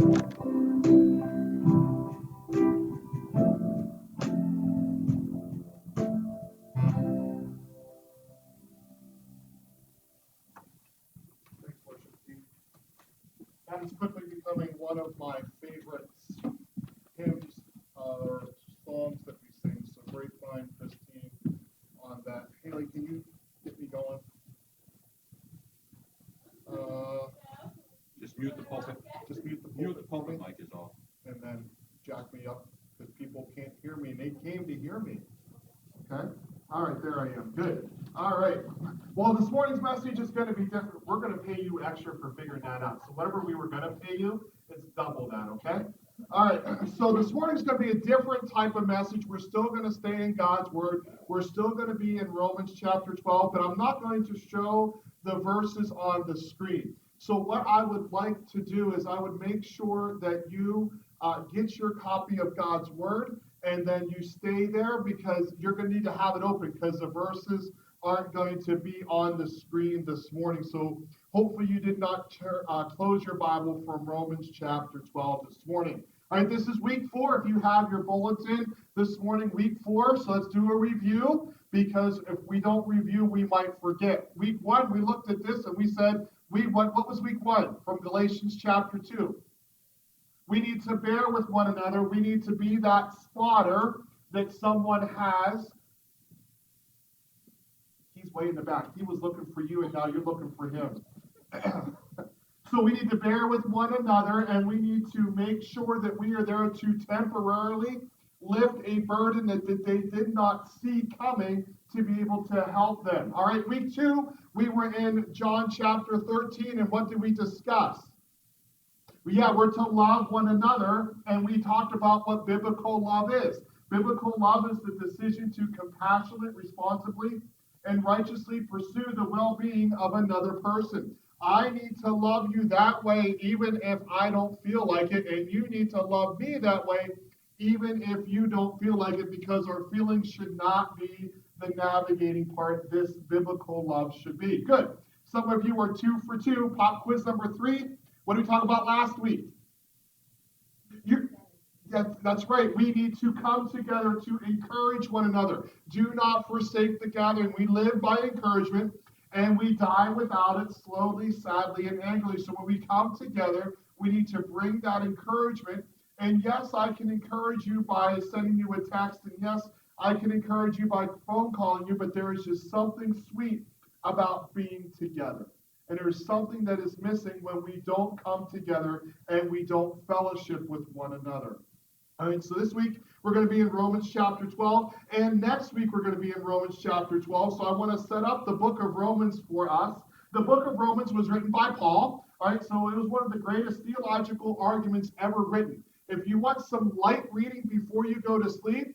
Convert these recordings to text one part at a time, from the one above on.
Thanks, worship team. That is quickly becoming one of my favorite hymns or songs that we sing. So great find, Christine, on that. Haley, can you get me going? Just mute the pulpit. Just mute the Mute the pulpit. pulpit mic is all. And then jack me up because people can't hear me. And they came to hear me. Okay? All right, there I am. Good. All right. Well, this morning's message is going to be different. We're going to pay you extra for figuring that out. So whatever we were going to pay you, it's double that, okay? All right. So this morning's going to be a different type of message. We're still going to stay in God's Word. We're still going to be in Romans chapter 12, but I'm not going to show the verses on the screen. So what I would like to do is I would make sure that you get your copy of God's Word, and then you stay there because you're going to need to have it open because the verses aren't going to be on the screen this morning. So hopefully you did not close your Bible from Romans chapter 12 this morning. All right, this is week 4. If you have your bulletin this morning, week 4. So let's do a review because if we don't review, we might forget. Week 1, we looked at this and we said, what was week 1 from Galatians chapter 2? We need to bear with one another. We need to be that spotter that someone has. He's way in the back. He was looking for you, and now you're looking for him. So we need to bear with one another, and we need to make sure that we are there to temporarily lift a burden that they did not see coming to be able to help them. All right, week 2, we were in John chapter 13, and what did we discuss? Yeah, we're to love one another, and we talked about what biblical love is. Biblical love is the decision to compassionately, responsibly, and righteously pursue the well-being of another person. I need to love you that way even if I don't feel like it, and you need to love me that way even if you don't feel like it, because our feelings should not be the navigating part. This biblical love should be. Good. Some of you are 2 for 2. Pop quiz number 3. What did we talk about last week? That's right. We need to come together to encourage one another. Do not forsake the gathering. We live by encouragement, and we die without it, slowly, sadly, and angrily. So when we come together, we need to bring that encouragement. And yes, I can encourage you by sending you a text, and yes, I can encourage you by phone calling you, but there is just something sweet about being together. And there's something that is missing when we don't come together and we don't fellowship with one another. All right, so this week we're going to be in Romans chapter 12, and next week we're going to be in Romans chapter 12. So I want to set up the book of Romans for us. The book of Romans was written by Paul. All right, so it was one of the greatest theological arguments ever written. If you want some light reading before you go to sleep,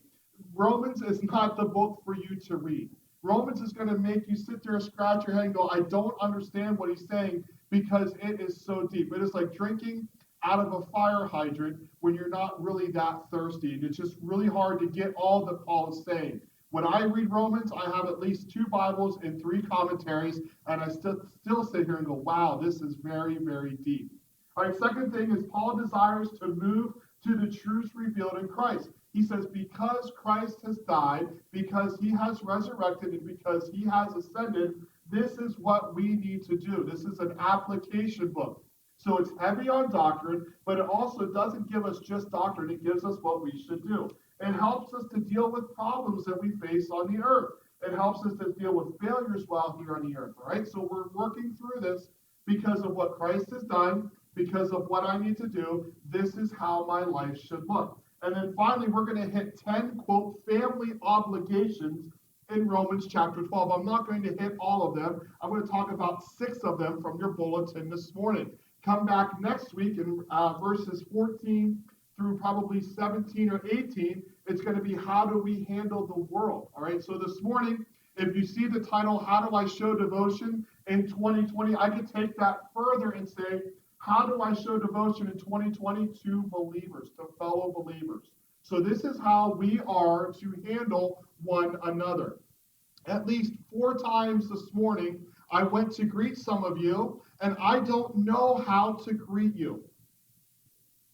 Romans is not the book for you to read. Romans is going to make you sit there and scratch your head and go, I don't understand what he's saying because it is so deep. It is like drinking out of a fire hydrant when you're not really that thirsty. And it's just really hard to get all that Paul is saying. When I read Romans, I have at least 2 Bibles and 3 commentaries, and I still sit here and go, wow, this is very, very deep. All right, second thing is Paul desires to move to the truths revealed in Christ. He says, because Christ has died, because he has resurrected, and because he has ascended, this is what we need to do. This is an application book. So it's heavy on doctrine, but it also doesn't give us just doctrine. It gives us what we should do. It helps us to deal with problems that we face on the earth. It helps us to deal with failures while here on the earth. All right, so we're working through this because of what Christ has done, because of what I need to do. This is how my life should look. And then finally, we're going to hit 10, quote, family obligations in Romans chapter 12. I'm not going to hit all of them. I'm going to talk about 6 of them from your bulletin this morning. Come back next week in verses 14 through probably 17 or 18. It's going to be how do we handle the world? All right, so this morning, if you see the title, How Do I Show Devotion in 2020, I could take that further and say, how do I show devotion in 2020 to believers, to fellow believers? So this is how we are to handle one another. At least 4 times this morning, I went to greet some of you, and I don't know how to greet you.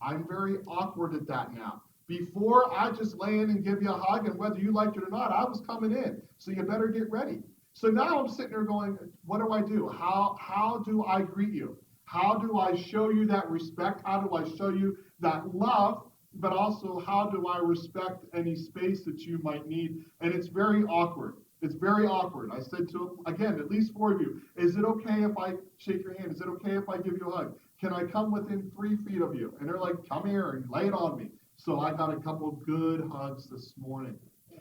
I'm very awkward at that now. Before, I just lay in and give you a hug, and whether you liked it or not, I was coming in. So you better get ready. So now I'm sitting there going, what do I do? How do I greet you? How do I show you that respect? How do I show you that love? But also, how do I respect any space that you might need? And it's very awkward. It's very awkward. I said to him, again, at least four of you, is it okay if I shake your hand? Is it okay if I give you a hug? Can I come within 3 feet of you? And they're like, come here and lay it on me. So I got a couple of good hugs this morning.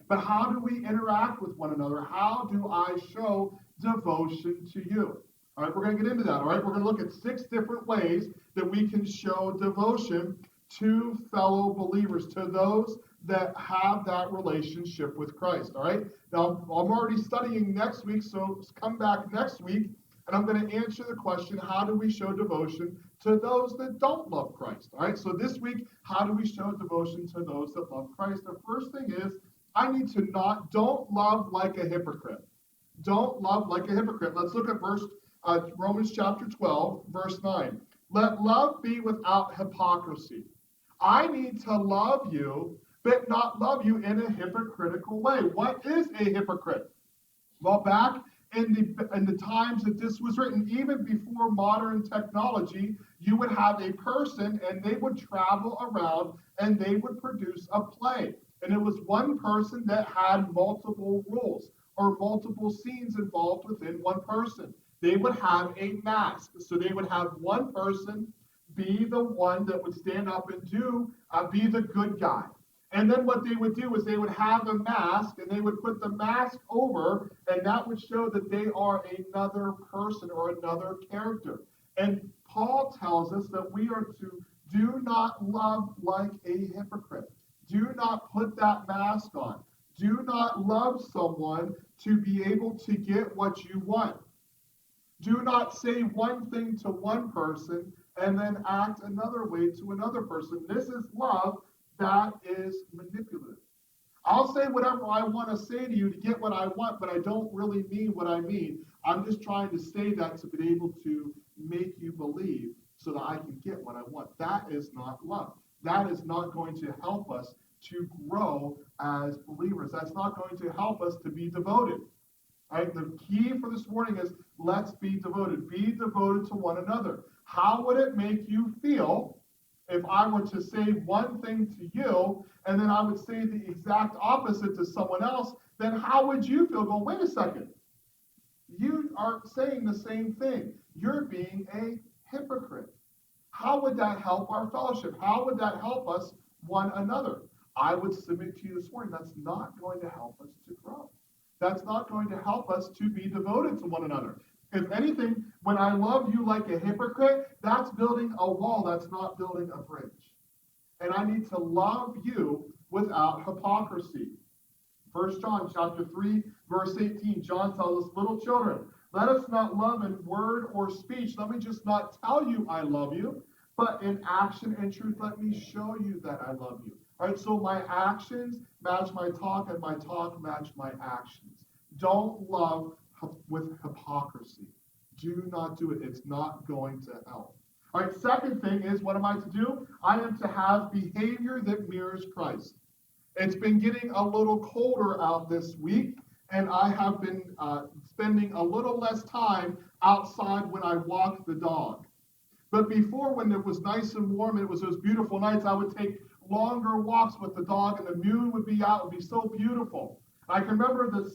But how do we interact with one another? How do I show devotion to you? All right, we're going to get into that. All right, we're going to look at 6 different ways that we can show devotion to fellow believers, to those that have that relationship with Christ. All right, now I'm already studying next week, so come back next week, and I'm going to answer the question, how do we show devotion to those that don't love Christ? All right, so this week, how do we show devotion to those that love Christ? The first thing is, I need to don't love like a hypocrite. Don't love like a hypocrite. Let's look at Romans chapter 12, verse 9. Let love be without hypocrisy. I need to love you, but not love you in a hypocritical way. What is a hypocrite? Well, back in the times that this was written, even before modern technology, you would have a person and they would travel around and they would produce a play. And it was one person that had multiple roles or multiple scenes involved within one person. They would have a mask. So they would have one person be the one that would stand up and be the good guy. And then what they would do is they would have a mask and they would put the mask over, and that would show that they are another person or another character. And Paul tells us that we are to do not love like a hypocrite. Do not put that mask on. Do not love someone to be able to get what you want. Do not say one thing to one person and then act another way to another person. This is love that is manipulative. I'll say whatever I want to say to you to get what I want, but I don't really mean what I mean. I'm just trying to say that to be able to make you believe so that I can get what I want. That is not love. That is not going to help us to grow as believers. That's not going to help us to be devoted. Right? The key for this morning is let's be devoted. Be devoted to one another. How would it make you feel if I were to say one thing to you and then I would say the exact opposite to someone else? Then how would you feel? Go, wait a second. You are saying the same thing. You're being a hypocrite. How would that help our fellowship? How would that help us one another? I would submit to you this morning, that's not going to help us to grow. That's not going to help us to be devoted to one another. If anything, when I love you like a hypocrite, that's building a wall, that's not building a bridge. And I need to love you without hypocrisy. 1 John chapter 3, verse 18, John tells us, little children, let us not love in word or speech. Let me just not tell you I love you, but in action and truth, let me show you that I love you. All right, so my actions match my talk, and my talk match my actions. Don't love with hypocrisy. Do not do it. It's not going to help. All right, second thing is, what am I to do? I am to have behavior that mirrors Christ. It's been getting a little colder out this week, and I have been spending a little less time outside when I walk the dog. But before, when it was nice and warm and it was those beautiful nights, I would take longer walks with the dog, and the moon would be out. It would be so beautiful. I can remember the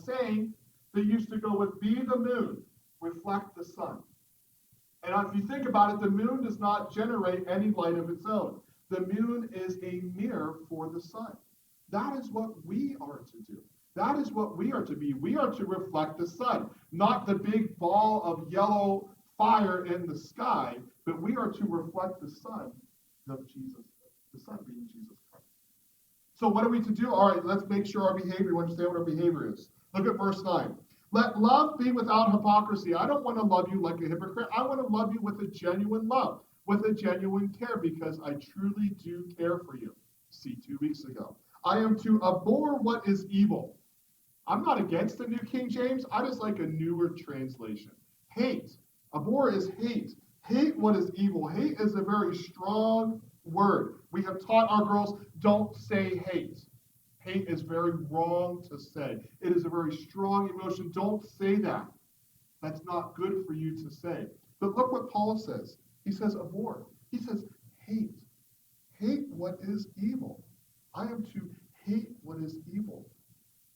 saying that used to go with, be the moon, reflect the sun. And if you think about it, the moon does not generate any light of its own. The moon is a mirror for the sun. That is what we are to do. That is what we are to be. We are to reflect the sun, not the big ball of yellow fire in the sky, but we are to reflect the sun of Jesus, the sun being Jesus Christ. So what are we to do? All right, let's make sure our behavior, we understand what our behavior is. Look at verse 9. Let love be without hypocrisy. I don't want to love you like a hypocrite. I want to love you with a genuine love, with a genuine care, because I truly do care for you. See, 2 weeks ago. I am to abhor what is evil. I'm not against the New King James. I just like a newer translation. Hate. Abhor is hate. Hate what is evil. Hate is a very strong word. We have taught our girls, don't say hate. Hate is very wrong to say. It is a very strong emotion. Don't say that. That's not good for you to say. But look what Paul says. He says, abhor. He says, hate. Hate what is evil. I am to hate what is evil.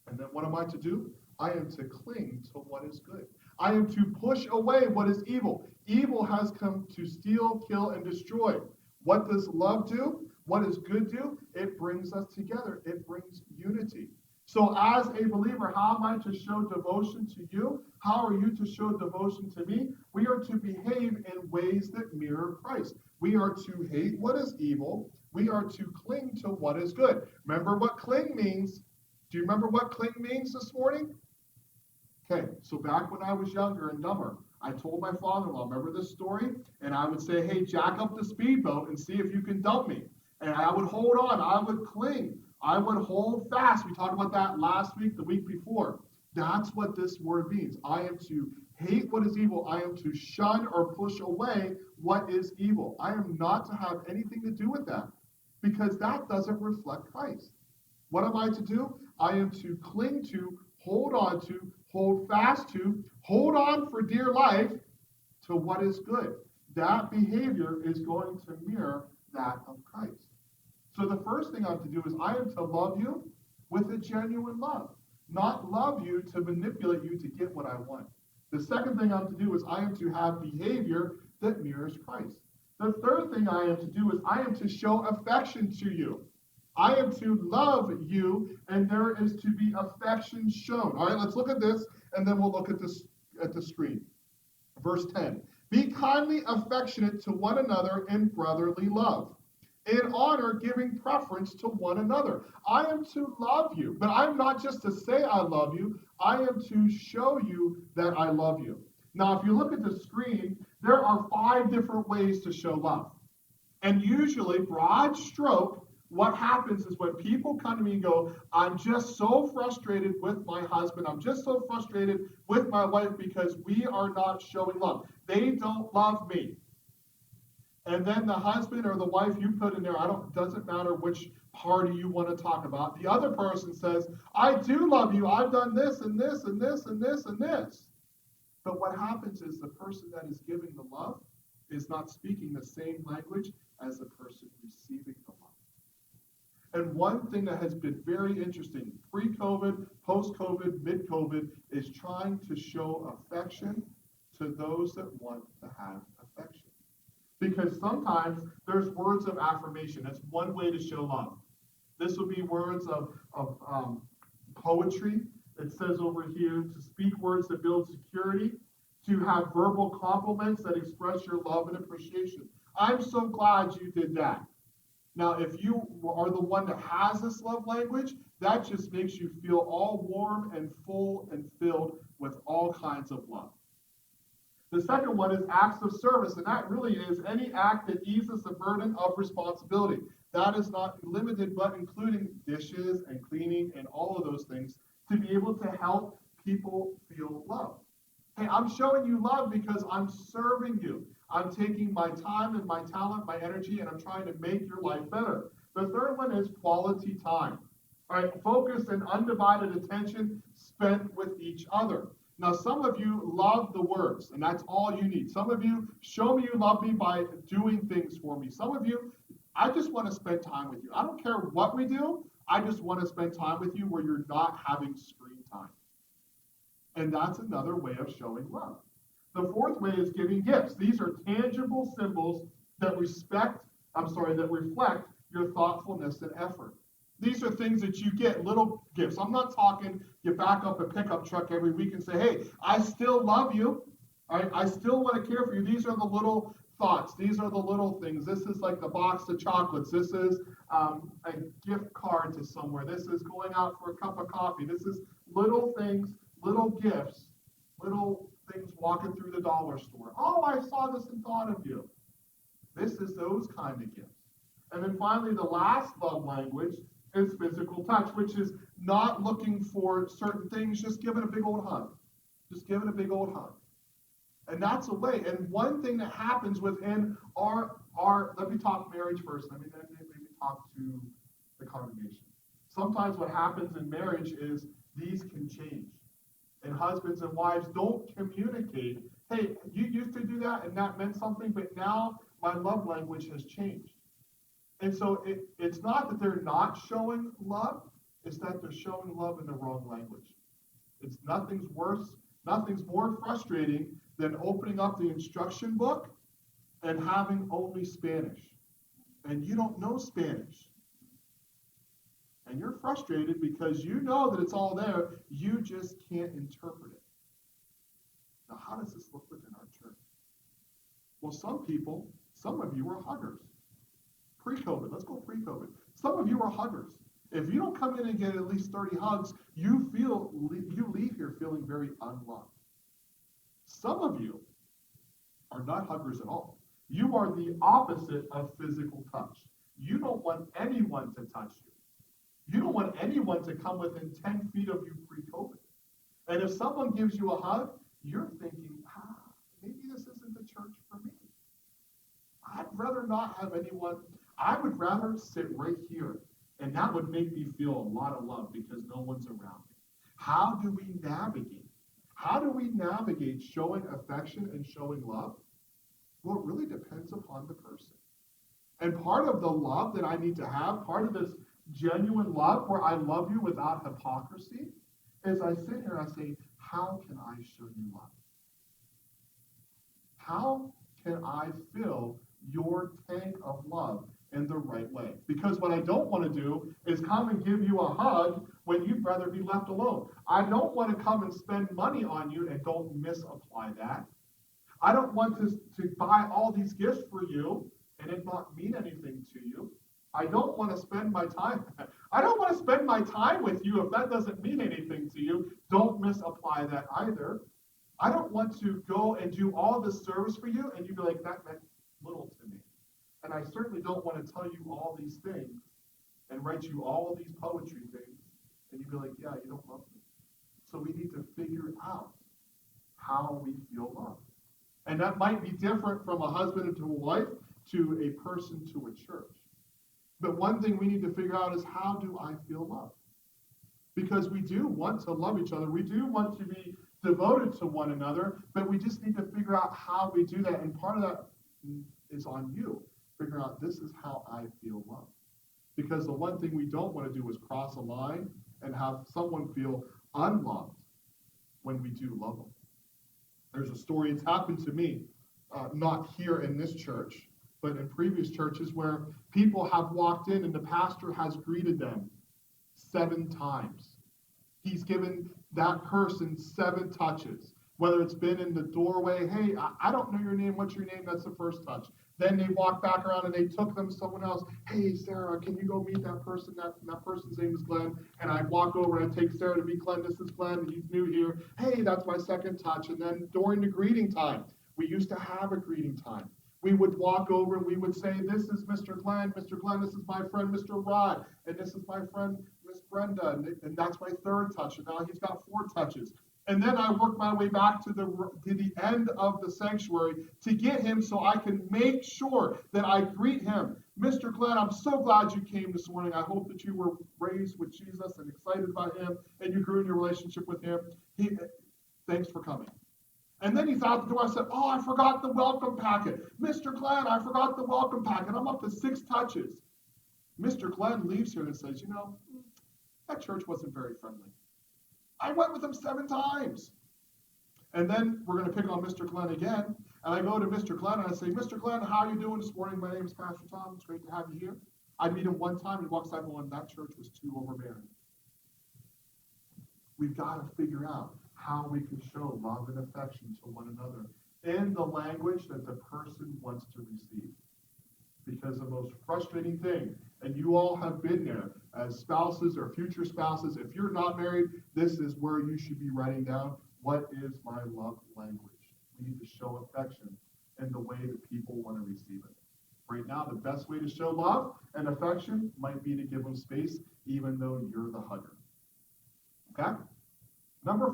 And then what am I to do? I am to cling to what is good. I am to push away what is evil. Evil has come to steal, kill, and destroy. What does love do? What does good do? It brings us together. It brings unity. So as a believer, how am I to show devotion to you? How are you to show devotion to me? We are to behave in ways that mirror Christ. We are to hate what is evil. We are to cling to what is good. Remember what cling means? Do you remember what cling means this morning? Okay, so back when I was younger and dumber, I told my father-in-law, remember this story? And I would say, hey, jack up the speedboat and see if you can dump me. And I would hold on. I would cling. I would hold fast. We talked about that last week, the week before. That's what this word means. I am to hate what is evil. I am to shun or push away what is evil. I am not to have anything to do with that because that doesn't reflect Christ. What am I to do? I am to cling to, hold on to, hold fast to, hold on for dear life to what is good. That behavior is going to mirror that of Christ. So the first thing I'm to do is I am to love you with a genuine love, not love you to manipulate you to get what I want. The second thing I'm to do is I am to have behavior that mirrors Christ. The third thing I am to do is I am to show affection to you. I am to love you, and there is to be affection shown. All right, let's look at this, and then we'll look at this at the screen. Verse 10. Be kindly affectionate to one another in brotherly love, in honor giving preference to one another. I am to love you, but I'm not just to say I love you. I am to show you that I love you. Now, if you look at the screen, there are 5 different ways to show love. And usually, broad stroke, what happens is when people come to me and go, I'm just so frustrated with my husband. I'm just so frustrated with my wife because we are not showing love. They don't love me. And then the husband or the wife you put in there, doesn't matter which party you want to talk about. The other person says, I do love you. I've done this and this and this and this and this. But what happens is the person that is giving the love is not speaking the same language as the person receiving the love. And one thing that has been very interesting, pre-COVID, post-COVID, mid-COVID, is trying to show affection to those that want to have affection. Because sometimes there's words of affirmation. That's one way to show love. This will be words of poetry. It says over here to speak words that build security, to have verbal compliments that express your love and appreciation. I'm so glad you did that. Now, if you are the one that has this love language, that just makes you feel all warm and full and filled with all kinds of love. The second one is acts of service, and that really is any act that eases the burden of responsibility. That is not limited, but including dishes and cleaning and all of those things to be able to help people feel loved. Hey, I'm showing you love because I'm serving you. I'm taking my time and my talent, my energy, and I'm trying to make your life better. The third one is quality time. All right, focused and undivided attention spent with each other. Now, some of you love the words, and that's all you need. Some of you show me you love me by doing things for me. Some of you, I just want to spend time with you. I don't care what we do. I just want to spend time with you where you're not having screen time. And that's another way of showing love. The fourth way is giving gifts. These are tangible symbols that reflect your thoughtfulness and effort. These are things that you get, little gifts. I'm not talking you back up a pickup truck every week and say, hey, I still love you. All right? I still want to care for you. These are the little thoughts. These are the little things. This is like the box of chocolates. This is a gift card to somewhere. This is going out for a cup of coffee. This is little things, little gifts, little things walking through the dollar store. Oh, I saw this and thought of you. This is those kind of gifts. And then finally, the last love language is physical touch, which is not looking for certain things, just giving a big old hug. Just giving a big old hug. And that's a way. And one thing that happens within our let me talk marriage first. Let me talk to the congregation. Sometimes what happens in marriage is these can change. And husbands and wives don't communicate. Hey, you used to do that and that meant something, but now my love language has changed. And so it's not that they're not showing love, it's that they're showing love in the wrong language. It's nothing's worse, nothing's more frustrating than opening up the instruction book and having only Spanish. And you don't know Spanish. And you're frustrated because you know that it's all there, you just can't interpret it. Now, how does this look within our church? Well, some of you are huggers. Pre-COVID, let's go pre-COVID. Some of you are huggers. If you don't come in and get at least 30 hugs, you leave here feeling very unloved. Some of you are not huggers at all. You are the opposite of physical touch. You don't want anyone to touch you. You don't want anyone to come within 10 feet of you pre-COVID. And if someone gives you a hug, you're thinking, maybe this isn't the church for me. I'd rather not have anyone. I would rather sit right here. And that would make me feel a lot of love because no one's around me. How do we navigate? How do we navigate showing affection and showing love? Well, it really depends upon the person. And part of the love that I need to have, part of this genuine love where I love you without hypocrisy, is I sit here and I say, how can I show you love? How can I fill your tank of love in the right way? Because what I don't want to do is come and give you a hug when you'd rather be left alone. I don't want to come and spend money on you and don't misapply that. I don't want to buy all these gifts for you and it not mean anything to you. I don't want to spend my time. I don't want to spend my time with you if that doesn't mean anything to you. Don't misapply that either. I don't want to go and do all this service for you and you be like, that meant little to me. And I certainly don't want to tell you all these things and write you all these poetry things and you'd be like, yeah, you don't love me. So we need to figure out how we feel loved. And that might be different from a husband to a wife to a person to a church. But one thing we need to figure out is, how do I feel loved? Because we do want to love each other. We do want to be devoted to one another, but we just need to figure out how we do that. And part of that is on you. Figure out, this is how I feel loved. Because the one thing we don't want to do is cross a line and have someone feel unloved when we do love them. There's a story, it's happened to me, not here in this church, but in previous churches where people have walked in and the pastor has greeted them 7 times. He's given that person 7 touches, whether it's been in the doorway, hey, I don't know your name, what's your name? That's the first touch. Then they walk back around and they took them to someone else. Hey, Sarah, can you go meet that person? That person's name is Glenn. And I walk over and I take Sarah to meet Glenn. This is Glenn. He's new here. Hey, that's my second touch. And then during the greeting time, we used to have a greeting time. We would walk over and we would say, this is Mr. Glenn. Mr. Glenn, this is my friend, Mr. Rod. And this is my friend, Miss Brenda. And that's my 3rd touch. And now he's got 4 touches. And then I work my way back to the end of the sanctuary to get him so I can make sure that I greet him. Mr. Glenn, I'm so glad you came this morning. I hope that you were raised with Jesus and excited about him and you grew in your relationship with him. Thanks for coming. And then he's out the door. I said, oh, I forgot the welcome packet. Mr. Glenn, I forgot the welcome packet. I'm up to 6 touches. Mr. Glenn leaves here and says, that church wasn't very friendly. I went with him 7 times. And then we're going to pick on Mr. Glenn again. And I go to Mr. Glenn and I say, Mr. Glenn, how are you doing this morning? My name is Pastor Tom. It's great to have you here. I meet him one time. He walks out going, that church was too overbearing. We've got to figure out how we can show love and affection to one another in the language that the person wants to receive. Because the most frustrating thing, and you all have been there as spouses or future spouses, if you're not married, this is where you should be writing down, what is my love language? We need to show affection in the way that people want to receive it. Right now, the best way to show love and affection might be to give them space, even though you're the hugger. Okay? Number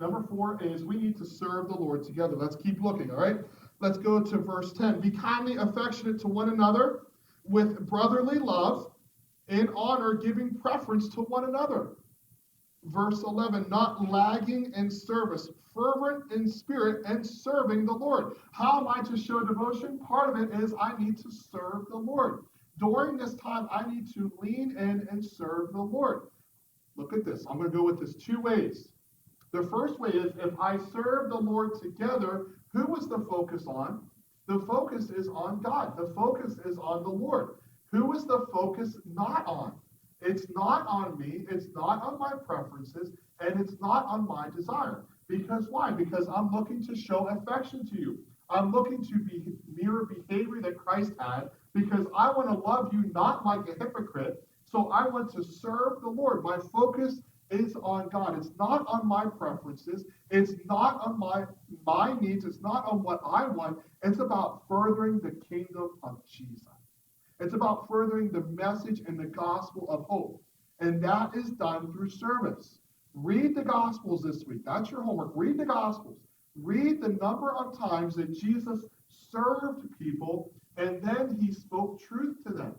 Number 4 is we need to serve the Lord together. Let's keep looking, all right? Let's go to verse 10. Be kindly affectionate to one another with brotherly love, in honor, giving preference to one another. Verse 11, not lagging in service, fervent in spirit, and serving the Lord. How am I to show devotion? Part of it is I need to serve the Lord. During this time, I need to lean in and serve the Lord. Look at this. I'm going to go with this 2 ways. The first way is if I serve the Lord together, who is the focus on? The focus is on God. The focus is on the Lord. Who is the focus not on? It's not on me, it's not on my preferences, and it's not on my desire. Because why? Because I'm looking to show affection to you. I'm looking to mirror behavior that Christ had, because I want to love you not like a hypocrite. So I want to serve the Lord. My focus is on God. It's not on my preferences. It's not on my needs. It's not on what I want. It's about furthering the kingdom of Jesus. It's about furthering the message and the gospel of hope. And that is done through service. Read the Gospels this week. That's your homework. Read the Gospels. Read the number of times that Jesus served people and then he spoke truth to them.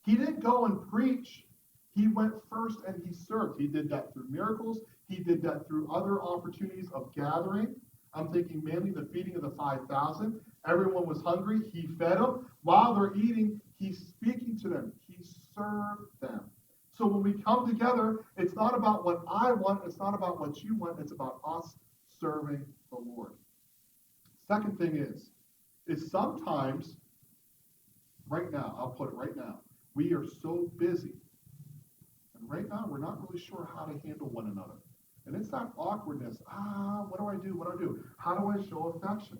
He didn't go and preach. He went first and he served. He did that through miracles. He did that through other opportunities of gathering. I'm thinking mainly the feeding of the 5,000. Everyone was hungry. He fed them. While they're eating, he's speaking to them. He served them. So when we come together, it's not about what I want. It's not about what you want. It's about us serving the Lord. Second thing is sometimes, right now, I'll put it right now, we are so busy. And right now, we're not really sure how to handle one another. And it's that awkwardness. What do I do? What do I do? How do I show affection?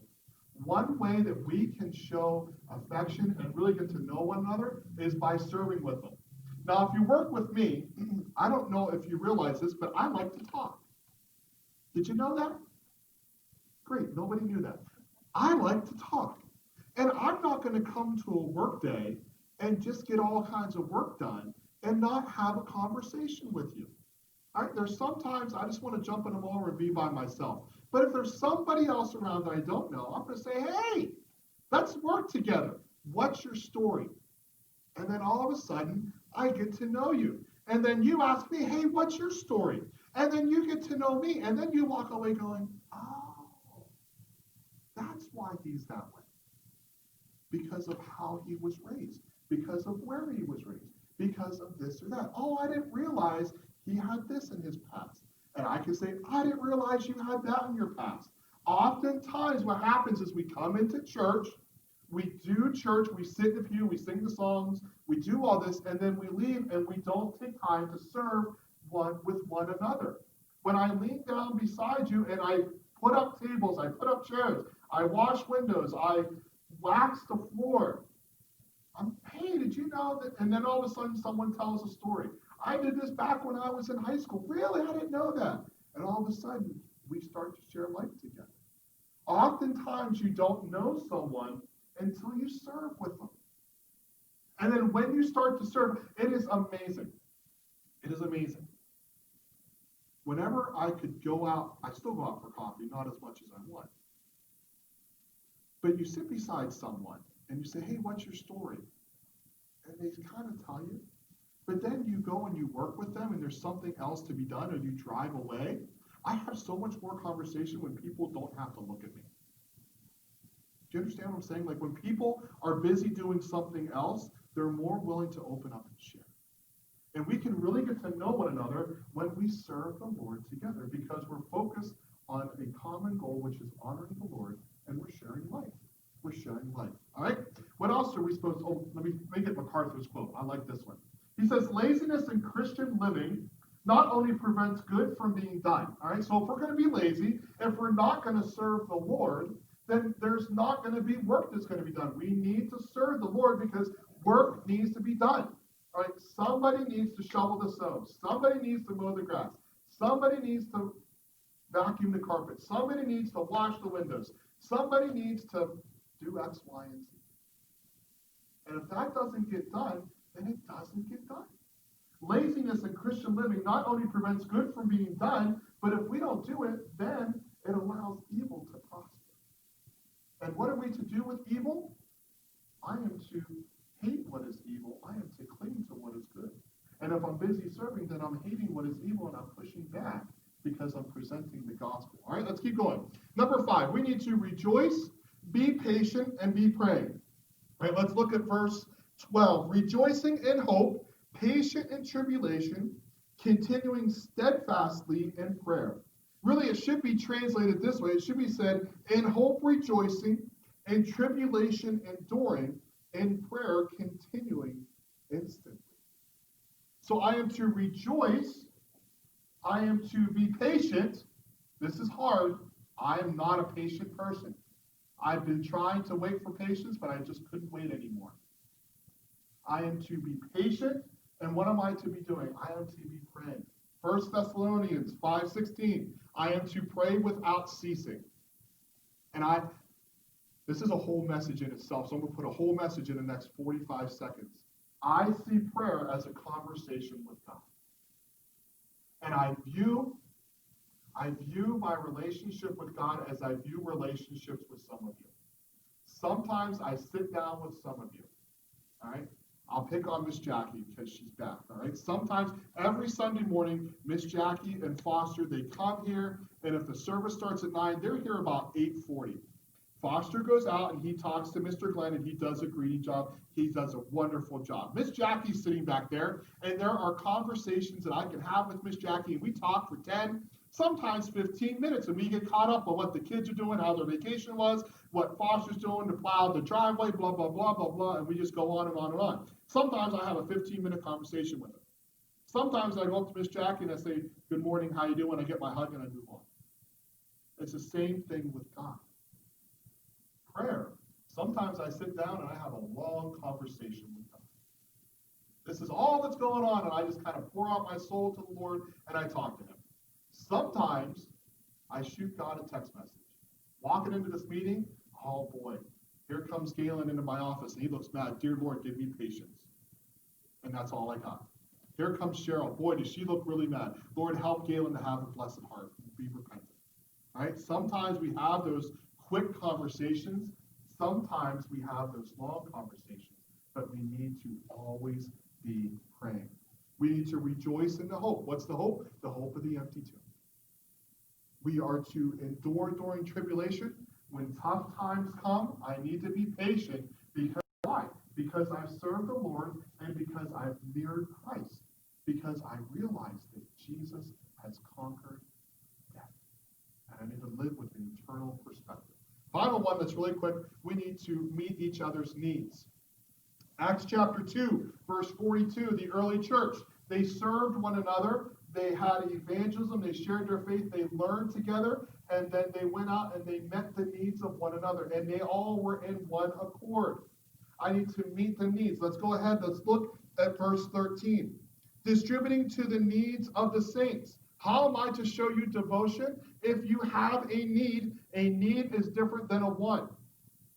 One way that we can show affection and really get to know one another is by serving with them. Now, if you work with me, I don't know if you realize this, but I like to talk. Did you know that? Great, nobody knew that. I like to talk. And I'm not going to come to a work day and just get all kinds of work done and not have a conversation with you. All right, there's sometimes I just want to jump in a mower and be by myself. But if there's somebody else around that I don't know, I'm going to say, hey, let's work together. What's your story? And then all of a sudden, I get to know you. And then you ask me, hey, what's your story? And then you get to know me. And then you walk away going, oh, that's why he's that way. Because of how he was raised. Because of where he was raised. Because of this or that. Oh, I didn't realize he had this in his past. And I can say, I didn't realize you had that in your past. Oftentimes what happens is we come into church, we do church, we sit in the pew, we sing the songs, we do all this, and then we leave and we don't take time to serve with one another. When I lean down beside you and I put up tables, I put up chairs, I wash windows, I wax the floor. Hey, did you know that? And then all of a sudden someone tells a story. I did this back when I was in high school. Really? I didn't know that. And all of a sudden, we start to share life together. Oftentimes, you don't know someone until you serve with them. And then when you start to serve, it is amazing. It is amazing. Whenever I could go out, I still go out for coffee, not as much as I want. But you sit beside someone and you say, hey, what's your story? And they kind of tell you. But then you go and you work with them and there's something else to be done or you drive away. I have so much more conversation when people don't have to look at me. Do you understand what I'm saying? Like when people are busy doing something else, they're more willing to open up and share. And we can really get to know one another when we serve the Lord together because we're focused on a common goal, which is honoring the Lord, and we're sharing life. We're sharing life. All right? What else are we supposed to? Oh, let me make it MacArthur's quote. I like this one. He says, laziness in Christian living not only prevents good from being done. All right? So if we're going to be lazy, if we're not going to serve the Lord, then there's not going to be work that's going to be done. We need to serve the Lord because work needs to be done. All right? Somebody needs to shovel the snow. Somebody needs to mow the grass. Somebody needs to vacuum the carpet. Somebody needs to wash the windows. Somebody needs to do X, Y, and Z. And if that doesn't get done, then it doesn't get done. Laziness in Christian living not only prevents good from being done, But if we don't do it, then it allows evil to prosper. And what are we to do with evil? I am to hate what is evil. I am to cling to what is good. And if I'm busy serving, then I'm hating what is evil and I'm pushing back because I'm presenting the gospel. All right, let's keep going. Number 5, we need to rejoice, be patient, and be praying. All right, let's look at verse 12. Rejoicing in hope, patient in tribulation, continuing steadfastly in prayer. Really, it should be translated this way. It should be said, in hope rejoicing, in tribulation enduring, in prayer continuing instantly. So I am to rejoice. I am to be patient. This is hard. I am not a patient person. I've been trying to wait for patience, but I just couldn't wait anymore. I am to be patient. And what am I to be doing? I am to be praying. 1 Thessalonians 5:16. I am to pray without ceasing. And this is a whole message in itself. So I'm going to put a whole message in the next 45 seconds. I see prayer as a conversation with God. And I view my relationship with God as I view relationships with some of you. Sometimes I sit down with some of you. All right? I'll pick on Miss Jackie because she's back. All right? Sometimes every Sunday morning, Miss Jackie and Foster, they come here, and if the service starts at 9, they're here about 8:40. Foster goes out and he talks to Mr. Glenn and he does a greeting job. He does a wonderful job. Miss Jackie's sitting back there, and there are conversations that I can have with Miss Jackie, and we talk for 10, sometimes 15 minutes, and we get caught up on what the kids are doing, how their vacation was, what Foster's doing to plow the driveway, blah, blah, blah, blah, blah, and we just go on and on and on. Sometimes I have a 15-minute conversation with her. Sometimes I go up to Miss Jackie and I say, good morning, how you doing? I get my hug and I move on. It's the same thing with God. Prayer. Sometimes I sit down and I have a long conversation with God. This is all that's going on, and I just kind of pour out my soul to the Lord and I talk to him. Sometimes I shoot God a text message. Walking into this meeting, oh boy, here comes Galen into my office and he looks mad. Dear Lord, give me patience. And that's all I got. Here comes Cheryl. Boy, does she look really mad. Lord, help Galen to have a blessed heart and be repentant. All right? Sometimes we have those quick conversations. Sometimes we have those long conversations, but we need to always be praying. We need to rejoice in the hope. What's the hope? The hope of the empty tomb. We are to endure during tribulation. When tough times come, I need to be patient. Because why? Because I've served the Lord and because I've mirrored Christ. Because I realize that Jesus has conquered death. And I need to live with an eternal perspective. Final one that's really quick, we need to meet each other's needs. Acts chapter 2, verse 42, the early church, they served one another, they had evangelism, they shared their faith, they learned together, and then they went out and they met the needs of one another, and they all were in one accord. I need to meet the needs. Let's go ahead, let's look at verse 13. Distributing to the needs of the saints. How am I to show you devotion? If you have a need is different than a want.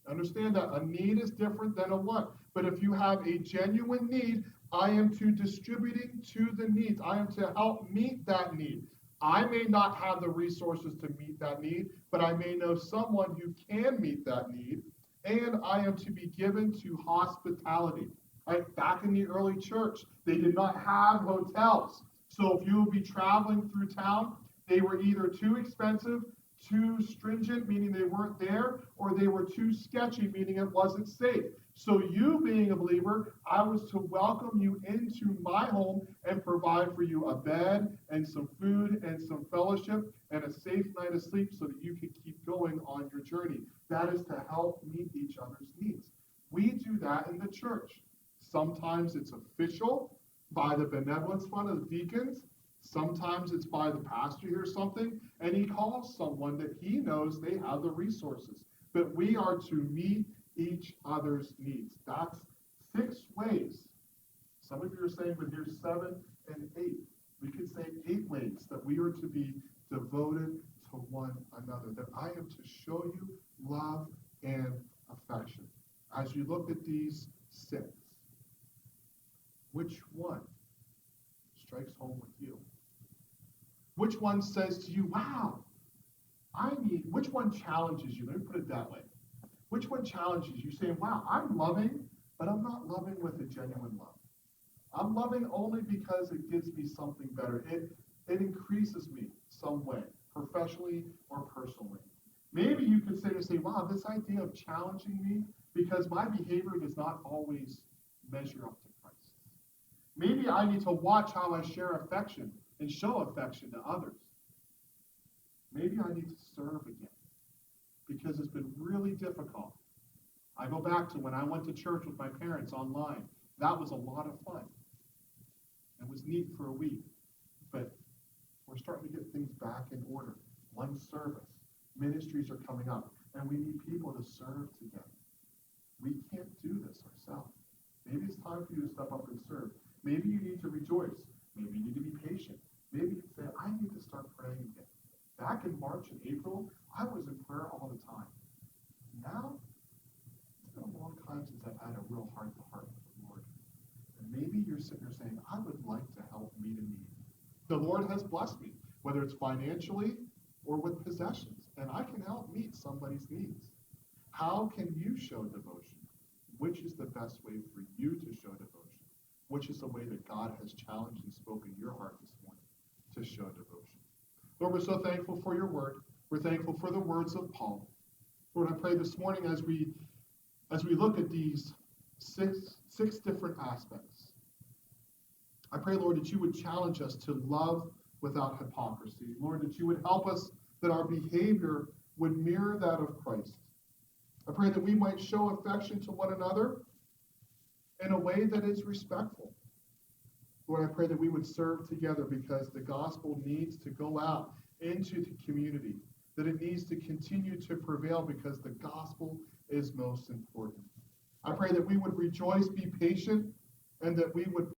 Understand that. A need is different than a want. But if you have a genuine need, I am to distributing to the needs. I am to help meet that need. I may not have the resources to meet that need, but I may know someone who can meet that need. And I am to be given to hospitality. Right? Back in the early church, they did not have hotels. So if you would be traveling through town, they were either too expensive, too stringent, meaning they weren't there, or they were too sketchy, meaning it wasn't safe. So you being a believer, I was to welcome you into my home and provide for you a bed and some food and some fellowship and a safe night of sleep so that you could keep going on your journey. That is to help meet each other's needs. We do that in the church. Sometimes it's official by the benevolence fund of the deacons. Sometimes it's by the pastor or something, and he calls someone that he knows they have the resources. But we are to meet each other's needs. That's 6 ways. Some of you are saying, but here's 7 and 8. We could say 8 ways that we are to be devoted to one another, that I am to show you love and affection. As you look at these 6, which one strikes home with you? Which one says to you, wow, which one challenges you? Let me put it that way. Which one challenges you, saying, wow, I'm loving, but I'm not loving with a genuine love. I'm loving only because it gives me something better. It increases me some way, professionally or personally. Maybe you could say, wow, this idea of challenging me because my behavior does not always measure up to Christ. Maybe I need to watch how I share affection and show affection to others. Maybe I need to serve again because it's been really difficult. I go back to when I went to church with my parents online. That was a lot of fun. It was neat for a week, but we're starting to get things back in order. One service. Ministries are coming up, and we need people to serve together. We can't do this ourselves. Maybe it's time for you to step up and serve. Maybe you need to rejoice. Maybe you need to be patient. Maybe you can say, I need to start praying again. Back in March and April, I was in prayer all the time. Now, it's been a long time since I've had a real heart-to-heart with the Lord. And maybe you're sitting there saying, I would like to help meet a need. The Lord has blessed me, whether it's financially or with possessions, and I can help meet somebody's needs. How can you show devotion? Which is the best way for you to show devotion? Which is the way that God has challenged and spoken your heart this morning to show devotion? Lord, we're so thankful for your word. We're thankful for the words of Paul. Lord, I pray this morning as we look at these six different aspects, I pray, Lord, that you would challenge us to love without hypocrisy. Lord, that you would help us, that our behavior would mirror that of Christ. I pray that we might show affection to one another in a way that is respectful. Lord, I pray that we would serve together because the gospel needs to go out into the community, that it needs to continue to prevail because the gospel is most important. I pray that we would rejoice, be patient, and that we would